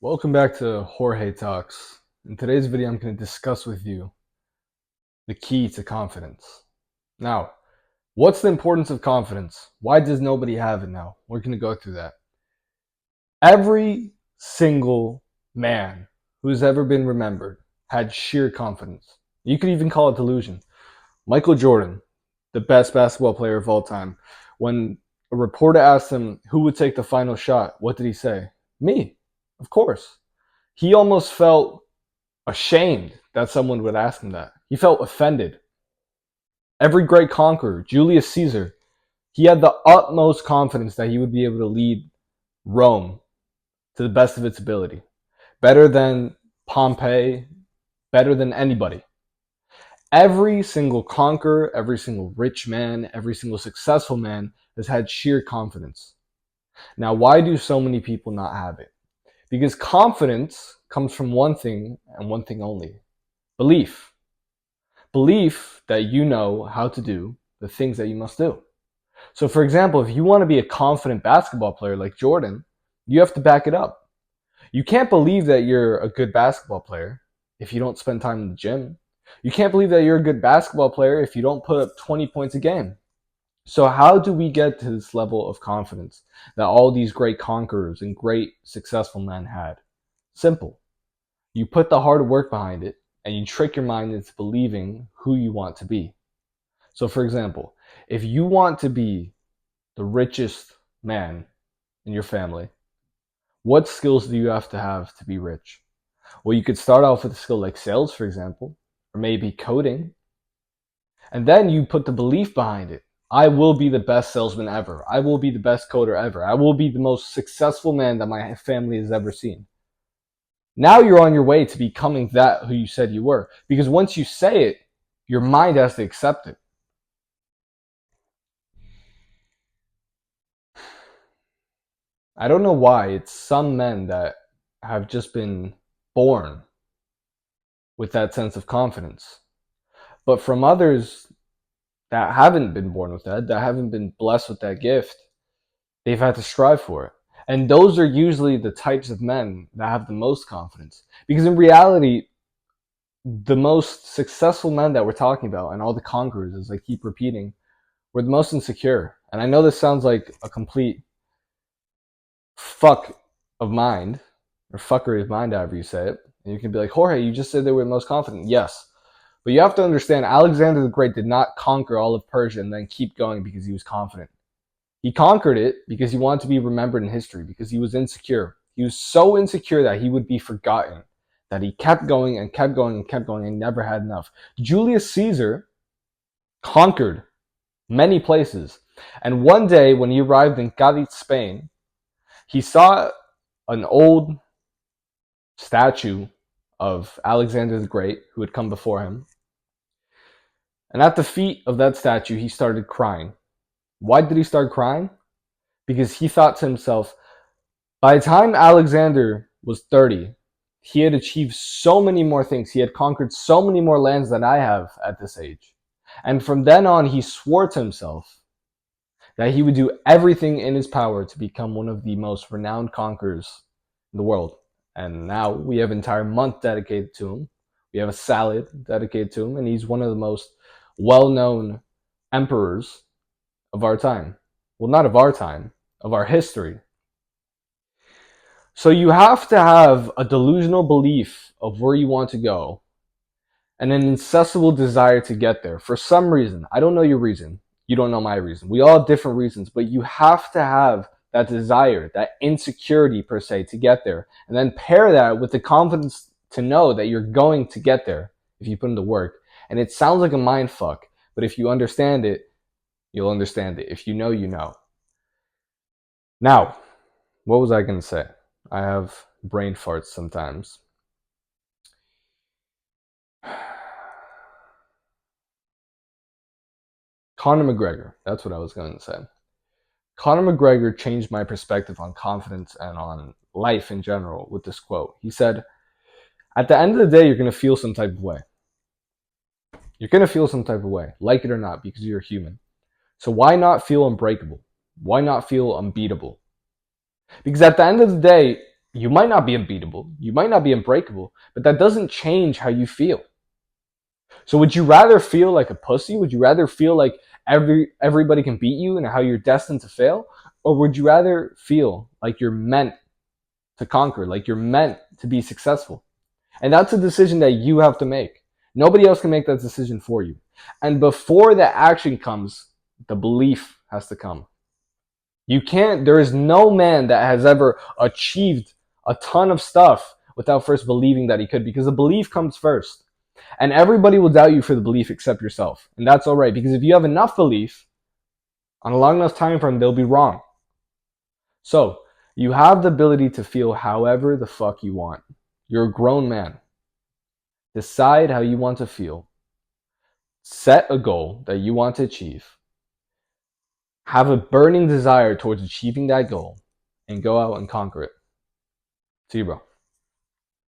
Welcome back to Jorge Talks. In today's video, I'm going to discuss with you the key to confidence. Now, what's the importance of confidence? Why does nobody have it now? We're going to go through that. Every single man who's ever been remembered had sheer confidence. You could even call it delusion. Michael Jordan, the best basketball player of all time, when a reporter asked him who would take the final shot, what did he say? Me, of course. He almost felt ashamed that someone would ask him that. He felt offended. Every great conqueror, Julius Caesar, he had the utmost confidence that he would be able to lead Rome to the best of its ability. Better than Pompey, better than anybody. Every single conqueror, every single rich man, every single successful man has had sheer confidence. Now, why do so many people not have it? Because confidence comes from one thing and one thing only: belief. Belief that you know how to do the things that you must do. So, for example, if you want to be a confident basketball player like Jordan, you have to back it up. You can't believe that you're a good basketball player if you don't spend time in the gym. You can't believe that you're a good basketball player if you don't put up 20 points a game. So how do we get to this level of confidence that all these great conquerors and great successful men had? Simple. You put the hard work behind it and you trick your mind into believing who you want to be. So for example, if you want to be the richest man in your family, what skills do you have to be rich? Well, you could start off with a skill like sales, for example, or maybe coding. And then you put the belief behind it. I will be the best salesman ever. I will be the best coder ever. I will be the most successful man that my family has ever seen. Now you're on your way to becoming that who you said you were. Because once you say it, your mind has to accept it. I don't know why it's some men that have just been born with that sense of confidence. But from others that haven't been born with that haven't been blessed with that gift, they've had to strive for it. And those are usually the types of men that have the most confidence. Because in reality, the most successful men that we're talking about and all the conquerors, as I keep repeating, were the most insecure. And I know this sounds like a complete fuck of mind, or fuckery of mind, however you say it. And you can be like, Jorge, you just said they were the most confident. Yes. But you have to understand, Alexander the Great did not conquer all of Persia and then keep going because he was confident. He conquered it because he wanted to be remembered in history, because he was insecure. He was so insecure that he would be forgotten, that he kept going and kept going and kept going and never had enough. Julius Caesar conquered many places. And one day when he arrived in Cadiz, Spain, he saw an old statue of Alexander the Great who had come before him. And at the feet of that statue, he started crying. Why did he start crying? Because he thought to himself, by the time Alexander was 30, he had achieved so many more things. He had conquered so many more lands than I have at this age. And from then on, he swore to himself that he would do everything in his power to become one of the most renowned conquerors in the world. And now we have an entire month dedicated to him. We have a salad dedicated to him, and he's one of the most well-known emperors of our time. Well, not of our time, of our history. So you have to have a delusional belief of where you want to go and an incessant desire to get there. For some reason, I don't know your reason. You don't know my reason. We all have different reasons, but you have to have that desire, that insecurity per se, to get there. And then pair that with the confidence to know that you're going to get there if you put in the work. And it sounds like a mind fuck, but if you understand it, you'll understand it. If you know, you know. Now, what was I going to say? I have brain farts sometimes. Conor McGregor, that's what I was going to say. Conor McGregor changed my perspective on confidence and on life in general with this quote. He said, at the end of the day, you're going to feel some type of way. You're going to feel some type of way, like it or not, because you're human. So why not feel unbreakable? Why not feel unbeatable? Because at the end of the day, You might not be unbeatable, you might not be unbreakable, but that doesn't change how you feel. So would you rather feel like a pussy? Would you rather feel like everybody can beat you and how you're destined to fail? Or would you rather feel like you're meant to conquer, like you're meant to be successful? And that's a decision that you have to make. Nobody else can make that decision for you. And before the action comes, the belief has to come. You can't, there is no man that has ever achieved a ton of stuff without first believing that he could, because the belief comes first. And everybody will doubt you for the belief except yourself. And that's all right, because if you have enough belief on a long enough time frame, they'll be wrong. So you have the ability to feel however the fuck you want. You're a grown man. Decide how you want to feel. Set a goal that you want to achieve. Have a burning desire towards achieving that goal and go out and conquer it. See you, bro.